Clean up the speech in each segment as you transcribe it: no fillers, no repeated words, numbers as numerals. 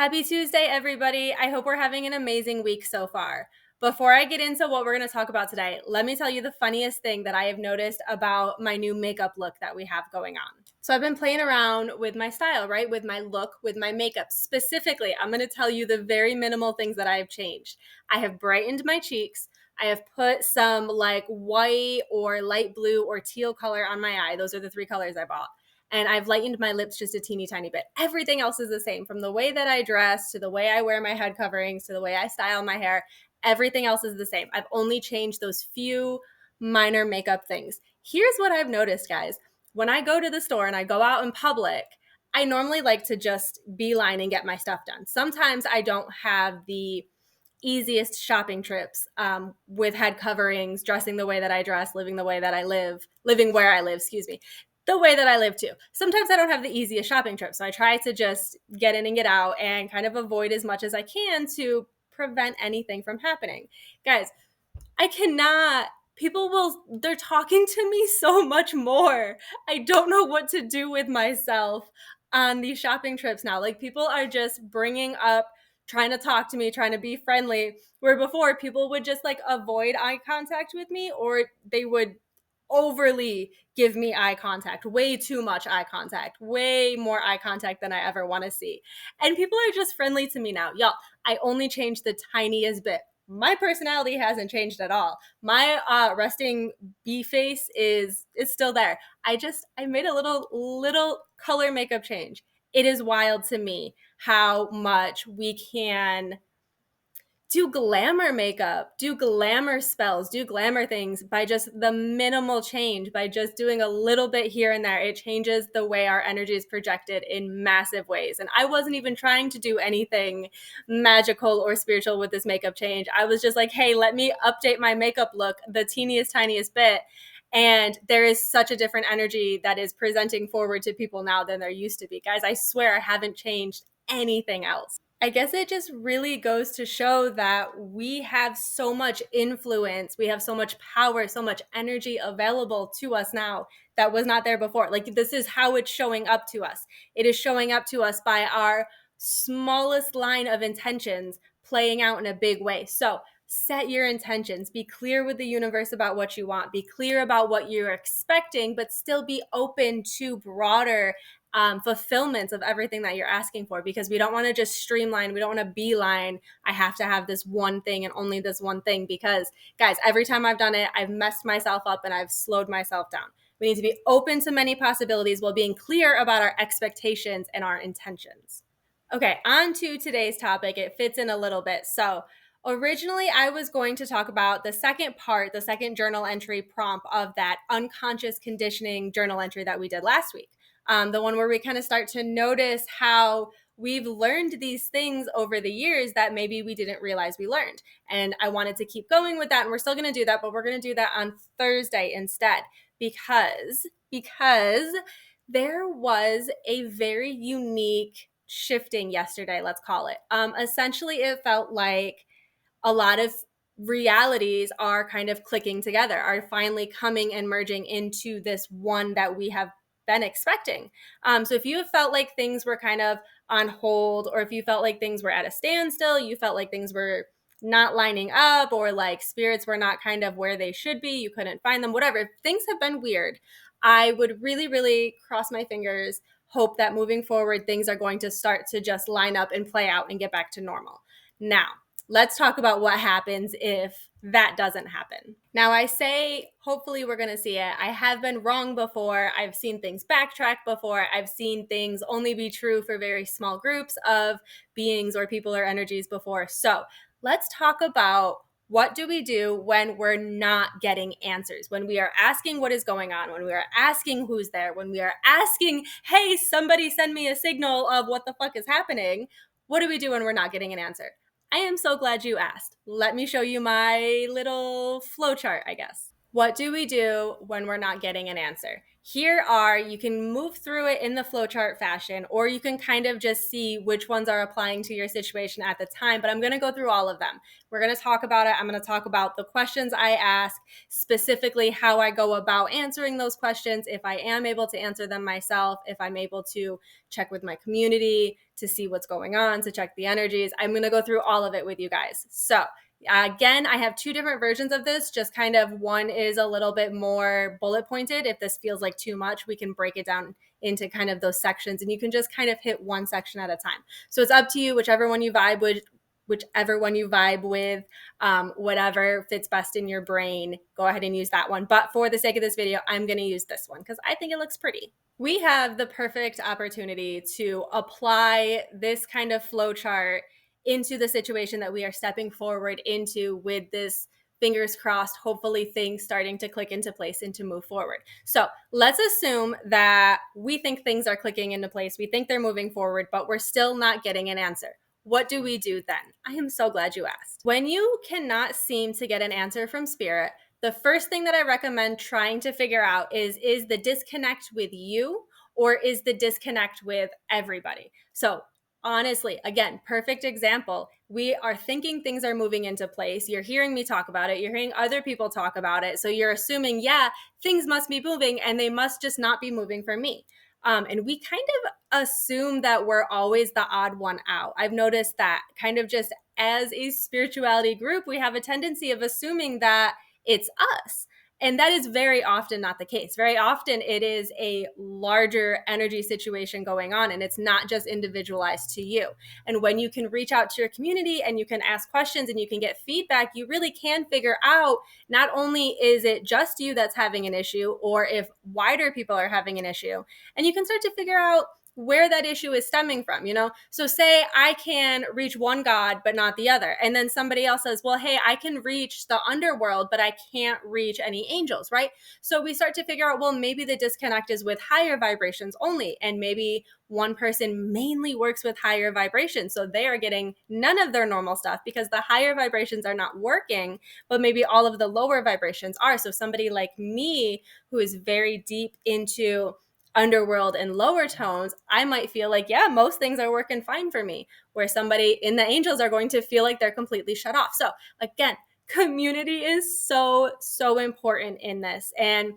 Happy Tuesday, everybody. I hope we're having an amazing week so far. Before I get into what we're going to talk about today, let me tell you the funniest thing that I have noticed about my new makeup look that we have going on. So I've been playing around with my style, right? With my look, with my makeup. Specifically, I'm going to tell you the very minimal things that I have changed. I have brightened my cheeks. I have put some like white or light blue or teal color on my eye. Those are the three colors I bought. And I've lightened my lips just a teeny tiny bit. Everything else is the same, from the way that I dress to the way I wear my head coverings to the way I style my hair. Everything else is the same. I've only changed those few minor makeup things. Here's what I've noticed, guys. When I go to the store and I go out in public, I normally like to just beeline and get my stuff done. Sometimes I don't have the easiest shopping trips with head coverings, dressing the way that I dress, living the way that I live, living where I live, excuse me, the way that I live too. Sometimes I don't have the easiest shopping trip. So I try to just get in and get out and kind of avoid as much as I can to prevent anything from happening. Guys, I cannot. They're talking to me so much more. I don't know what to do with myself on these shopping trips now. Like, people are just bringing up, trying to talk to me, trying to be friendly, where before people would just like avoid eye contact with me, or they would overly give me eye contact, way too much eye contact, way more eye contact than I ever want to see. And people are just friendly to me now. Y'all, I only changed the tiniest bit. My personality hasn't changed at all. My resting bee face is still there. I made a little color makeup change. It is wild to me how much we can do glamour makeup, do glamour spells, do glamour things by just the minimal change, by just doing a little bit here and there. It changes the way our energy is projected in massive ways. And I wasn't even trying to do anything magical or spiritual with this makeup change. I was just like, hey, let me update my makeup look the teeniest, tiniest bit. And there is such a different energy that is presenting forward to people now than there used to be. Guys, I swear I haven't changed anything else. I guess it just really goes to show that we have so much influence, we have so much power, so much energy available to us now that was not there before. Like, this is how it's showing up to us. It is showing up to us by our smallest line of intentions playing out in a big way. So, set your intentions, be clear with the universe about what you want, be clear about what you're expecting, but still be open to broader fulfillments of everything that you're asking for, because we don't want to just streamline. We don't want to beeline. I have to have this one thing and only this one thing, because guys, every time I've done it, I've messed myself up and I've slowed myself down. We need to be open to many possibilities while being clear about our expectations and our intentions. Okay, on to today's topic. It fits in a little bit. So originally, I was going to talk about the second part, the second journal entry prompt of that unconscious conditioning journal entry that we did last week. The one where we kind of start to notice how we've learned these things over the years that maybe we didn't realize we learned. And I wanted to keep going with that, and we're still going to do that, but we're going to do that on Thursday instead, because there was a very unique shifting yesterday, let's call it. Essentially, it felt like a lot of realities are kind of clicking together, are finally coming and merging into this one that we have been expecting. So if you have felt like things were kind of on hold, or if you felt like things were at a standstill, you felt like things were not lining up, or like spirits were not kind of where they should be, you couldn't find them, whatever, if things have been weird, I would really, really cross my fingers, hope that moving forward, things are going to start to just line up and play out and get back to normal. Now, let's talk about what happens if that doesn't happen. Now, I say, hopefully we're going to see it. I have been wrong before. I've seen things backtrack before. I've seen things only be true for very small groups of beings or people or energies before. So let's talk about, what do we do when we're not getting answers? When we are asking what is going on, when we are asking who's there, when we are asking, hey, somebody send me a signal of what the fuck is happening. What do we do when we're not getting an answer? I am so glad you asked. Let me show you my little flow chart, I guess. What do we do when we're not getting an answer? Here are, you can move through it in the flowchart fashion, or you can kind of just see which ones are applying to your situation at the time, but I'm going to go through all of them. We're going to talk about it. I'm going to talk about the questions I ask, specifically how I go about answering those questions, if I am able to answer them myself, if I'm able to check with my community to see what's going on, to check the energies. I'm going to go through all of it with you guys. So again, I have two different versions of this, just kind of one is a little bit more bullet pointed. If this feels like too much, we can break it down into kind of those sections and you can just kind of hit one section at a time. So it's up to you, whichever one you vibe with, whatever fits best in your brain, go ahead and use that one. But for the sake of this video, I'm going to use this one because I think it looks pretty. We have the perfect opportunity to apply this kind of flow chart into the situation that we are stepping forward into with this, fingers crossed, hopefully things starting to click into place and to move forward. So let's assume that we think things are clicking into place. We think they're moving forward, but we're still not getting an answer. What do we do then? I am so glad you asked. When you cannot seem to get an answer from spirit, the first thing that I recommend trying to figure out is the disconnect with you or is the disconnect with everybody? So honestly, again, perfect example. We are thinking things are moving into place. You're hearing me talk about it. You're hearing other people talk about it. So you're assuming, yeah, things must be moving and they must just not be moving for me. And we kind of assume that we're always the odd one out. I've noticed that kind of just as a spirituality group, we have a tendency of assuming that it's us. And that is very often not the case. Very often it is a larger energy situation going on and it's not just individualized to you. And when you can reach out to your community and you can ask questions and you can get feedback, you really can figure out not only is it just you that's having an issue or if wider people are having an issue, and you can start to figure out where that issue is stemming from, you know? So say I can reach one God, but not the other. And then somebody else says, well, hey, I can reach the underworld, but I can't reach any angels, right? So we start to figure out, well, maybe the disconnect is with higher vibrations only. And maybe one person mainly works with higher vibrations. So they are getting none of their normal stuff because the higher vibrations are not working, but maybe all of the lower vibrations are. So somebody like me, who is very deep into underworld and lower tones, I might feel like, yeah, most things are working fine for me, where somebody in the angels are going to feel like they're completely shut off. So again, community is so, so important in this. And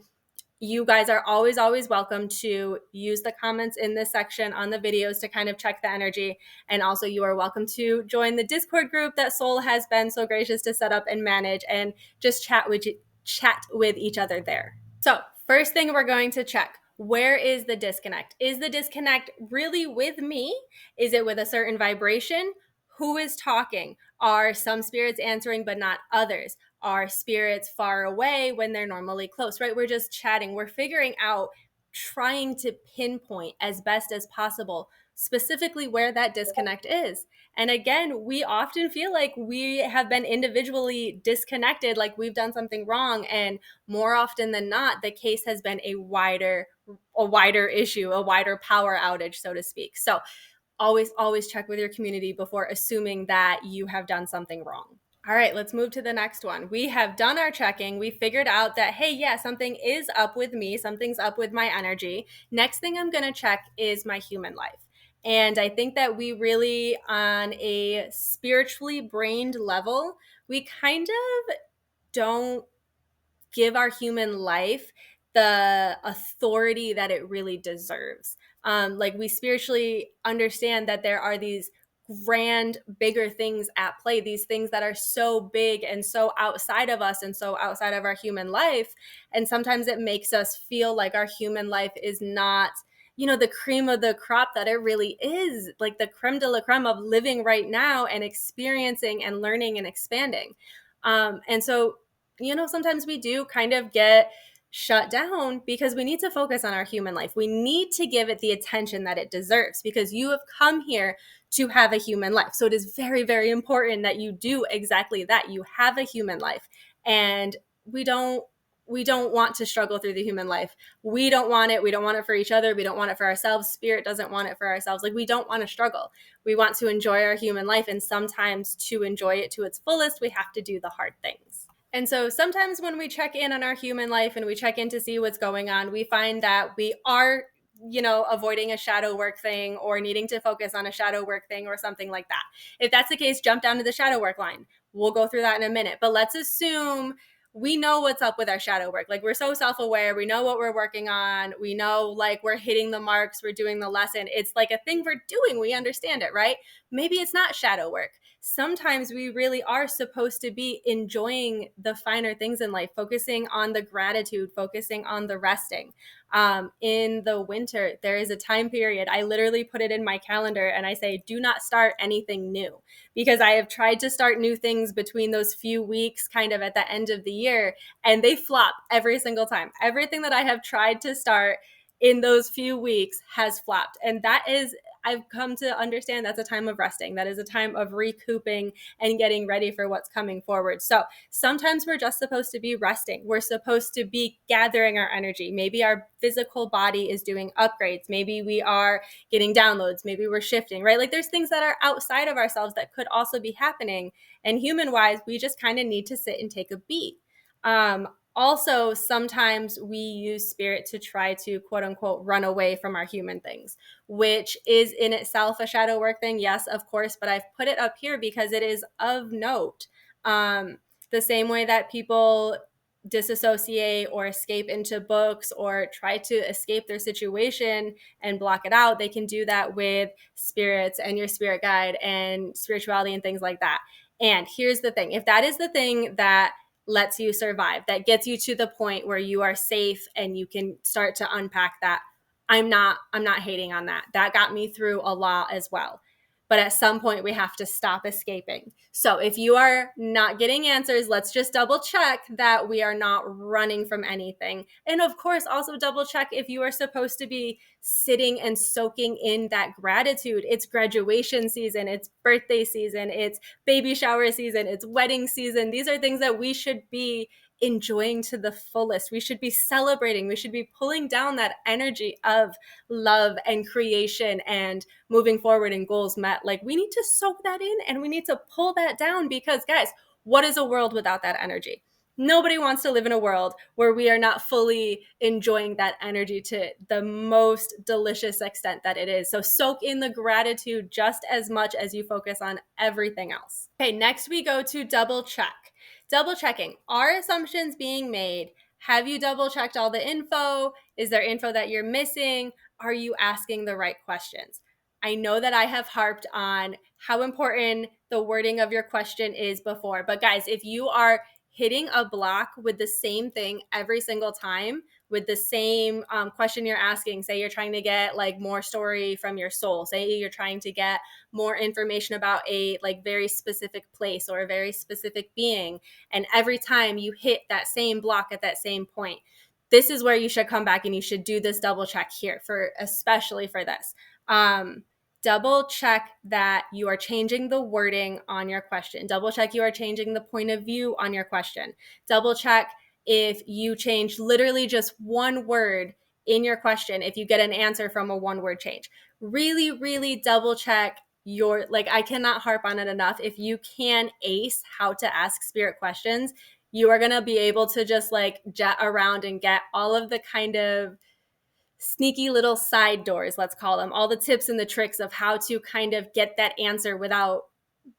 you guys are always, always welcome to use the comments in this section on the videos to kind of check the energy. And also you are welcome to join the Discord group that Soul has been so gracious to set up and manage and just chat with each other there. So first thing we're going to check, where is the disconnect? Is the disconnect really with me? Is it with a certain vibration? Who is talking? Are some spirits answering but not others? Are spirits far away when they're normally close, right? We're just chatting. We're figuring out, trying to pinpoint as best as possible specifically where that disconnect is. And again, we often feel like we have been individually disconnected, like we've done something wrong. And more often than not, the case has been a wider issue, a wider power outage, so to speak. So always, always check with your community before assuming that you have done something wrong. All right, let's move to the next one. We have done our checking. We figured out that, hey, yeah, something is up with me. Something's up with my energy. Next thing I'm going to check is my human life. And I think that we really, on a spiritually brained level, we kind of don't give our human life the authority that it really deserves. Like we spiritually understand that there are these grand, bigger things at play, these things that are so big and so outside of us and so outside of our human life. And sometimes it makes us feel like our human life is not, you know, the cream of the crop that it really is, like the creme de la creme of living right now and experiencing and learning and expanding. And so, you know, sometimes we do kind of get shut down because we need to focus on our human life. We need to give it the attention that it deserves because you have come here to have a human life. So it is very, very important that you do exactly that. You have a human life, and we don't want to struggle through the human life. We don't want it. We don't want it for each other. We don't want it for ourselves. Spirit doesn't want it for ourselves. Like we don't want to struggle. We want to enjoy our human life. And sometimes to enjoy it to its fullest, we have to do the hard things. And so sometimes when we check in on our human life and we check in to see what's going on, we find that we are, avoiding a shadow work thing or needing to focus on a shadow work thing or something like that. If that's the case, jump down to the shadow work line. We'll go through that in a minute. But let's assume we know what's up with our shadow work. Like, we're so self-aware. We know what we're working on. We know, like, we're hitting the marks. We're doing the lesson. It's like a thing we're doing. We understand it, right? Maybe it's not shadow work. Sometimes we really are supposed to be enjoying the finer things in life, focusing on the gratitude, focusing on the resting. In the winter, there is a time period. I literally put it in my calendar and I say, do not start anything new, because I have tried to start new things between those few weeks, kind of at the end of the year, and they flop every single time. Everything that I have tried to start in those few weeks has flopped. And that is, I've come to understand, that's a time of resting. That is a time of recouping and getting ready for what's coming forward. So sometimes we're just supposed to be resting. We're supposed to be gathering our energy. Maybe our physical body is doing upgrades. Maybe we are getting downloads. Maybe we're shifting, right? Like, there's things that are outside of ourselves that could also be happening. And human wise, we just kind of need to sit and take a beat. Also, sometimes we use spirit to try to, quote unquote, run away from our human things, which is in itself a shadow work thing. Yes, of course, but I've put it up here because it is of note. The same way that people disassociate or escape into books or try to escape their situation and block it out, they can do that with spirits and your spirit guide and spirituality and things like that. And here's the thing: if that is the thing that lets you survive, that gets you to the point where you are safe and you can start to unpack that, I'm not hating on that. That got me through a lot as well. But at some point we have to stop escaping. So if you are not getting answers, let's just double check that we are not running from anything. And of course, also double check if you are supposed to be sitting and soaking in that gratitude. It's graduation season, it's birthday season, it's baby shower season, it's wedding season. These are things that we should be enjoying to the fullest. We should be celebrating. We should be pulling down that energy of love and creation and moving forward and goals met. Like, we need to soak that in and we need to pull that down, because guys, what is a world without that energy? Nobody wants to live in a world where we are not fully enjoying that energy to the most delicious extent that it is. So soak in the gratitude just as much as you focus on everything else. Okay, next we go to double check. Double checking. Are assumptions being made? Have you double checked all the info? Is there info that you're missing? Are you asking the right questions? I know that I have harped on how important the wording of your question is before, but guys, if you are hitting a block with the same thing every single time, with the same question you're asking, say you're trying to get like more story from your soul, say you're trying to get more information about a like very specific place or a very specific being, and every time you hit that same block at that same point, this is where you should come back and you should do this double check here, for especially for this. Double check that you are changing the wording on your question. Double check you are changing the point of view on your question. Double check if you change literally just one word in your question, if you get an answer from a one word change. Really, really double check your, like, I cannot harp on it enough. If you can ace how to ask spirit questions, you are going to be able to just like jet around and get all of the kind of sneaky little side doors, let's call them, all the tips and the tricks of how to kind of get that answer without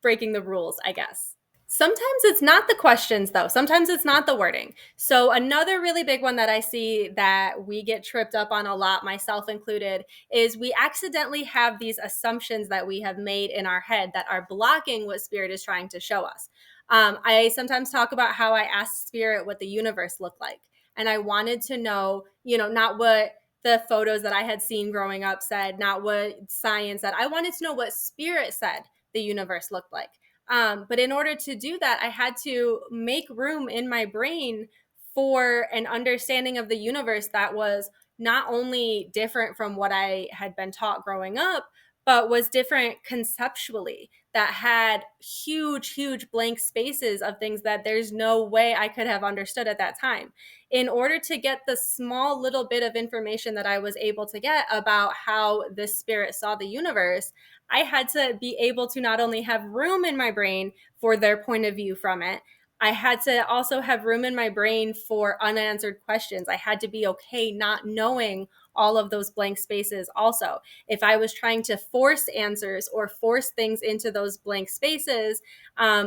breaking the rules, I guess. Sometimes it's not the questions though. Sometimes it's not the wording. So another really big one that I see that we get tripped up on a lot, myself included, is we accidentally have these assumptions that we have made in our head that are blocking what spirit is trying to show us. I sometimes talk about how I asked spirit what the universe looked like. And I wanted to know, not what the photos that I had seen growing up said, not what science said. I wanted to know what spirit said the universe looked like. But in order to do that, I had to make room in my brain for an understanding of the universe that was not only different from what I had been taught growing up, but was different conceptually, that had huge, huge blank spaces of things that there's no way I could have understood at that time. In order to get the small little bit of information that I was able to get about how the spirit saw the universe, I had to be able to not only have room in my brain for their point of view from it, I had to also have room in my brain for unanswered questions. I had to be okay not knowing all of those blank spaces also. If I was trying to force answers or force things into those blank spaces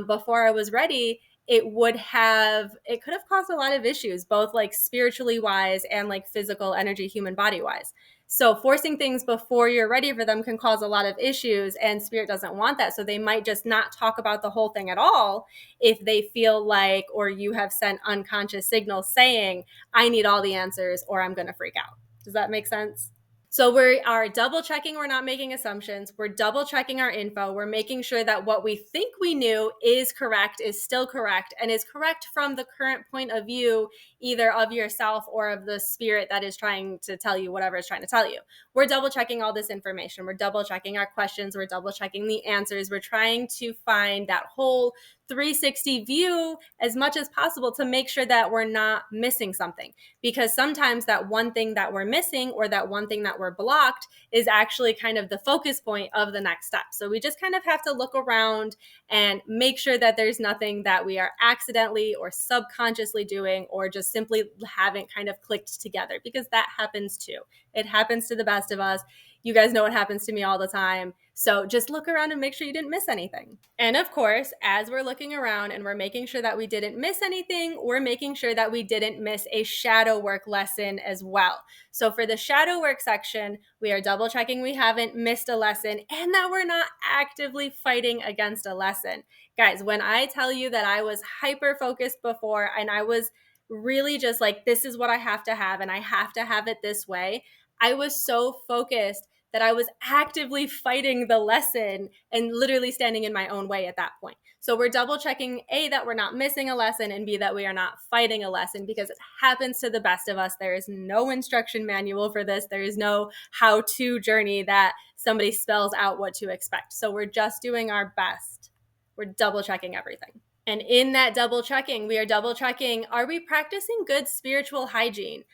before I was ready, it could have caused a lot of issues, both like spiritually wise and like physical energy, human body wise. So forcing things before you're ready for them can cause a lot of issues, and spirit doesn't want that. So they might just not talk about the whole thing at all if they feel like, or you have sent unconscious signals saying, I need all the answers or I'm going to freak out. Does that make sense? So we are double checking, we're not making assumptions. We're double checking our info. We're making sure that what we think we knew is correct, is still correct, and is correct from the current point of view, either of yourself or of the spirit that is trying to tell you whatever it's trying to tell you. We're double checking all this information. We're double checking our questions. We're double checking the answers. We're trying to find that whole 360 view as much as possible to make sure that we're not missing something. Because sometimes that one thing that we're missing or that one thing that we're blocked is actually kind of the focus point of the next step. So we just kind of have to look around and make sure that there's nothing that we are accidentally or subconsciously doing or just simply haven't kind of clicked together, because that happens too. It happens to the best of us. You guys know what happens to me all the time. So just look around and make sure you didn't miss anything. And of course, as we're looking around and we're making sure that we didn't miss anything, we're making sure that we didn't miss a shadow work lesson as well. So for the shadow work section, we are double checking we haven't missed a lesson and that we're not actively fighting against a lesson. Guys, when I tell you that I was hyper focused before and I was really just like, this is what I have to have and I have to have it this way, I was so focused that I was actively fighting the lesson and literally standing in my own way at that point. So we're double checking A, that we're not missing a lesson, and B, that we are not fighting a lesson, because it happens to the best of us. There is no instruction manual for this. There is no how-to journey that somebody spells out what to expect. So we're just doing our best. We're double checking everything. And in that double checking, we are double checking, are we practicing good spiritual hygiene?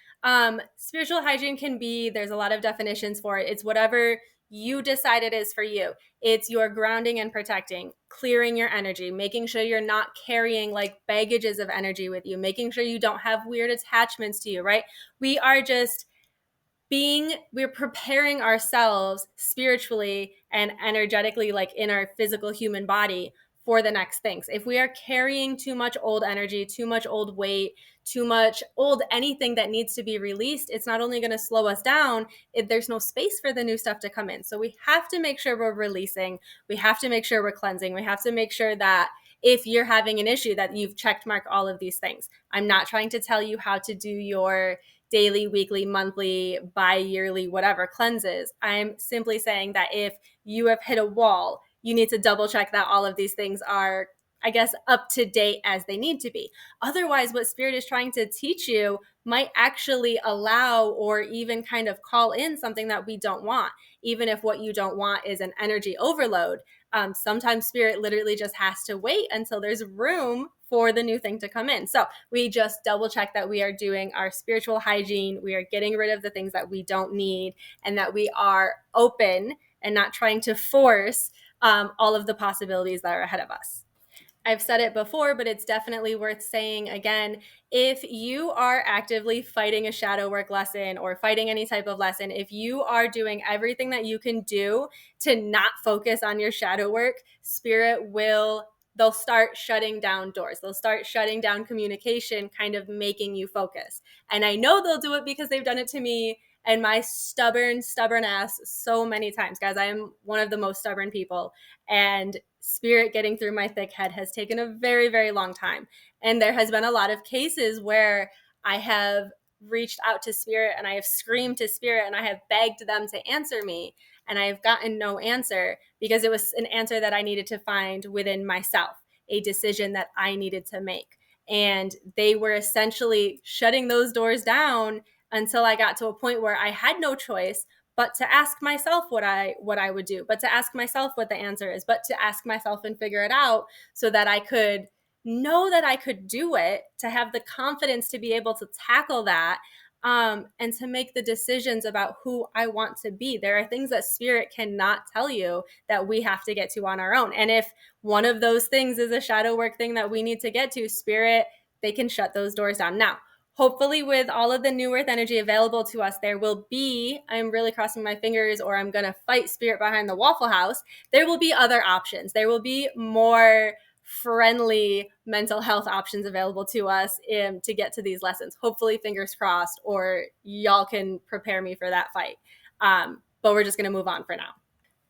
Spiritual hygiene can be, there's a lot of definitions for it. It's whatever you decide it is for you. It's your grounding and protecting, clearing your energy, making sure you're not carrying like baggages of energy with you, making sure you don't have weird attachments to you, right? We are just we're preparing ourselves spiritually and energetically, like in our physical human body, for the next things. If we are carrying too much old energy, too much old weight, too much old anything that needs to be released, it's not only going to slow us down, there's no space for the new stuff to come in. So we have to make sure we're releasing. We have to make sure we're cleansing. We have to make sure that if you're having an issue, that you've checked mark all of these things. I'm not trying to tell you how to do your daily, weekly, monthly, bi-yearly, whatever cleanses. I'm simply saying that if you have hit a wall, you need to double check that all of these things are, I guess, up to date as they need to be. Otherwise, what spirit is trying to teach you might actually allow or even kind of call in something that we don't want, even if what you don't want is an energy overload. Sometimes spirit literally just has to wait until there's room for the new thing to come in. So we just double check that we are doing our spiritual hygiene. We are getting rid of the things that we don't need, and that we are open and not trying to force all of the possibilities that are ahead of us. I've said it before, but it's definitely worth saying again. If you are actively fighting a shadow work lesson or fighting any type of lesson, if you are doing everything that you can do to not focus on your shadow work, spirit they'll start shutting down doors. They'll start shutting down communication, kind of making you focus. And I know they'll do it because they've done it to me and my stubborn ass so many times. Guys, I am one of the most stubborn people. And spirit getting through my thick head has taken a very, very long time. And there has been a lot of cases where I have reached out to spirit and I have screamed to spirit and I have begged them to answer me. And I have gotten no answer because it was an answer that I needed to find within myself, a decision that I needed to make. And they were essentially shutting those doors down until I got to a point where I had no choice but to ask myself what I would do, but to ask myself what the answer is, but to ask myself and figure it out so that I could know that I could do it, to have the confidence to be able to tackle that. and to make the decisions about who I want to be. There are things that spirit cannot tell you that we have to get to on our own. And if one of those things is a shadow work thing that we need to get to, spirit, they can shut those doors down. Now, hopefully with all of the new earth energy available to us, there will be, I'm really crossing my fingers, or I'm going to fight spirit behind the Waffle House. There will be other options. There will be more friendly mental health options available to us to get to these lessons. Hopefully, fingers crossed, or y'all can prepare me for that fight. But we're just going to move on for now.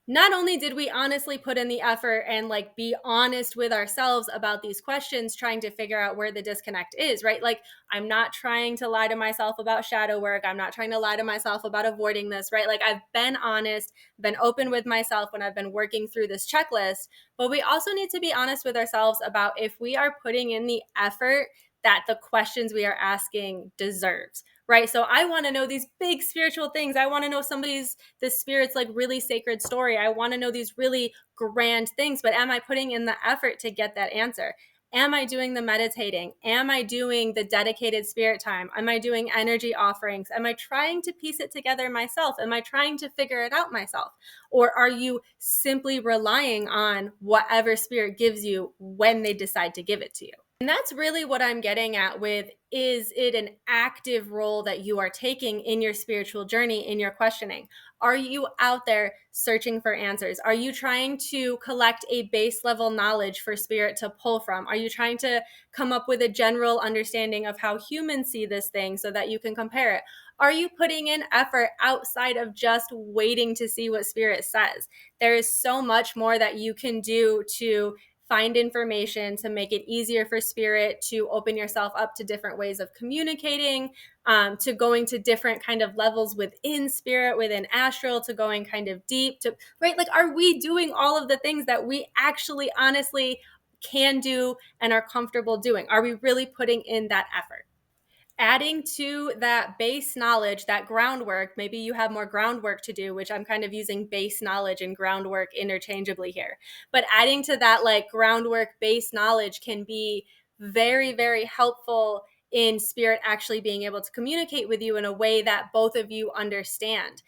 Not only did we honestly put in the effort and like be honest with ourselves about these questions, trying to figure out where the disconnect is, right? Like, I'm not trying to lie to myself about shadow work. I'm not trying to lie to myself about avoiding this, right? Like, I've been honest, been open with myself when I've been working through this checklist. But we also need to be honest with ourselves about if we are putting in the effort that the questions we are asking deserves, right? So I want to know these big spiritual things. I want to know the spirit's like really sacred story. I want to know these really grand things, but am I putting in the effort to get that answer? Am I doing the meditating? Am I doing the dedicated spirit time? Am I doing energy offerings? Am I trying to piece it together myself? Am I trying to figure it out myself? Or are you simply relying on whatever spirit gives you when they decide to give it to you? And that's really what I'm getting at with, is it an active role that you are taking in your spiritual journey, in your questioning? Are you out there searching for answers? Are you trying to collect a base level knowledge for spirit to pull from? Are you trying to come up with a general understanding of how humans see this thing so that you can compare it? Are you putting in effort outside of just waiting to see what spirit says? There is so much more that you can do to find information, to make it easier for spirit, to open yourself up to different ways of communicating, to going to different kind of levels within spirit, within astral, to going kind of deep, to, right? Like, are we doing all of the things that we actually honestly can do and are comfortable doing? Are we really putting in that effort? Adding to that base knowledge, that groundwork, maybe you have more groundwork to do, which I'm kind of using base knowledge and groundwork interchangeably here. But adding to that, like, groundwork, base knowledge can be very, very helpful in spirit actually being able to communicate with you in a way that both of you understand.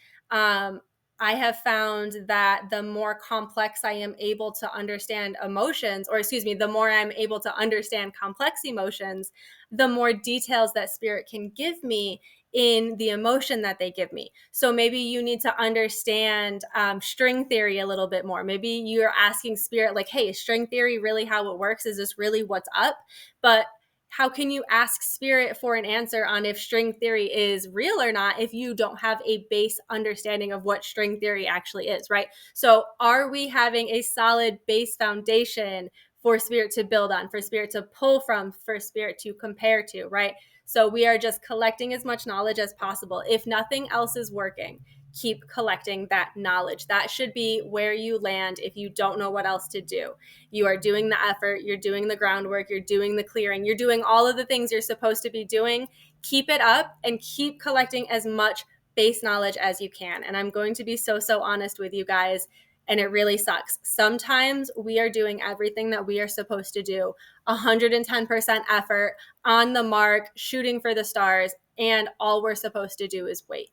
I have found that the more complex I am able to understand emotions, or excuse me, the more I'm able to understand complex emotions, the more details that spirit can give me in the emotion that they give me. So maybe you need to understand string theory a little bit more. Maybe you're asking spirit, like, hey, is string theory really how it works? Is this really what's up? But how can you ask spirit for an answer on if string theory is real or not if you don't have a base understanding of what string theory actually is, right? So are we having a solid base foundation for spirit to build on, for spirit to pull from, for spirit to compare to, right? So we are just collecting as much knowledge as possible. If nothing else is working, keep collecting that knowledge. That should be where you land if you don't know what else to do. You are doing the effort, you're doing the groundwork, you're doing the clearing, you're doing all of the things you're supposed to be doing. Keep it up and keep collecting as much base knowledge as you can. And I'm going to be so honest with you guys. And it really sucks. Sometimes we are doing everything that we are supposed to do, 110% effort, on the mark, shooting for the stars, and all we're supposed to do is wait.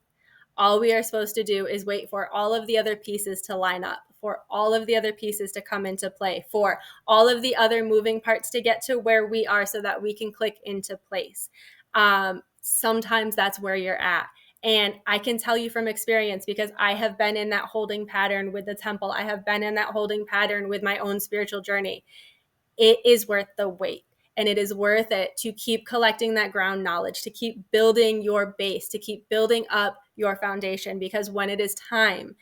All we are supposed to do is wait for all of the other pieces to line up, for all of the other pieces to come into play, for all of the other moving parts to get to where we are so that we can click into place. Sometimes that's where you're at. And I can tell you from experience, because I have been in that holding pattern with the temple. I have been in that holding pattern with my own spiritual journey. It is worth the wait. And it is worth it to keep collecting that ground knowledge, to keep building your base, to keep building up your foundation. Because when it is time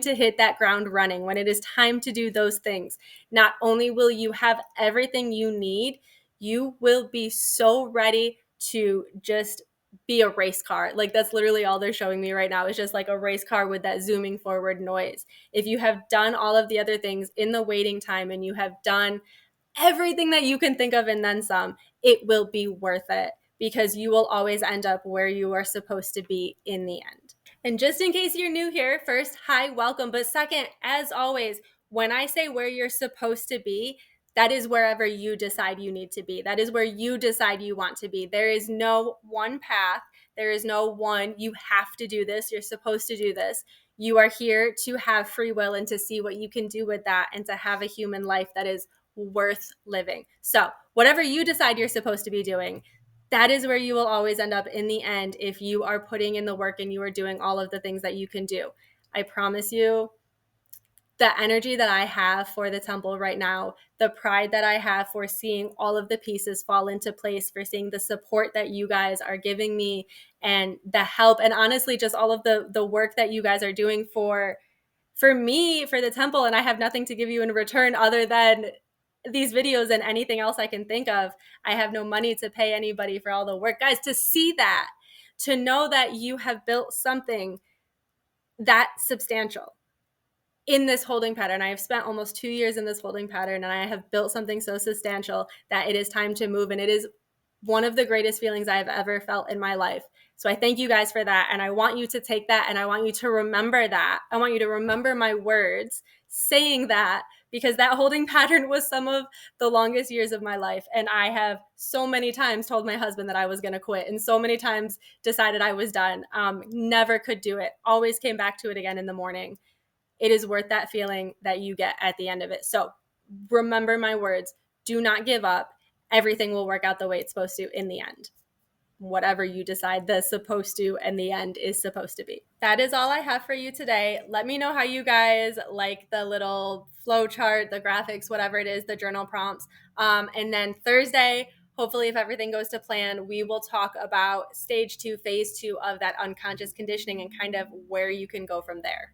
to hit that ground running, when it is time to do those things, not only will you have everything you need, you will be so ready to just be a race car. Like, that's literally all they're showing me right now, is just like a race car with that zooming forward noise. If you have done all of the other things in the waiting time and you have done everything that you can think of and then some, it will be worth it, because you will always end up where you are supposed to be in the end. And just in case you're new here, first, hi, welcome. But second, as always, when I say where you're supposed to be, that is wherever you decide you need to be. That is where you decide you want to be. There is no one path. There is no one, you have to do this, you're supposed to do this. You are here to have free will and to see what you can do with that and to have a human life that is worth living. So, whatever you decide you're supposed to be doing, that is where you will always end up in the end if you are putting in the work and you are doing all of the things that you can do. I promise you, the energy that I have for the temple right now, the pride that I have for seeing all of the pieces fall into place, for seeing the support that you guys are giving me and the help, and honestly, just all of the work that you guys are doing for me, for the temple, and I have nothing to give you in return other than these videos and anything else I can think of. I have no money to pay anybody for all the work. Guys, to see that, to know that you have built something that substantial in this holding pattern. I have spent almost 2 years in this holding pattern, and I have built something so substantial that it is time to move. And it is one of the greatest feelings I have ever felt in my life. So I thank you guys for that. And I want you to take that, and I want you to remember that. I want you to remember my words saying that, because that holding pattern was some of the longest years of my life. And I have so many times told my husband that I was going to quit, and so many times decided I was done. Never could do it. Always came back to it again in the morning. It is worth that feeling that you get at the end of it. So remember my words. Do not give up. Everything will work out the way it's supposed to in the end. Whatever you decide the supposed to and the end is supposed to be. That is all I have for you today. Let me know how you guys like the little flow chart, the graphics, whatever it is, the journal prompts. And then Thursday, hopefully, if everything goes to plan, we will talk about stage 2, phase 2 of that unconscious conditioning and kind of where you can go from there.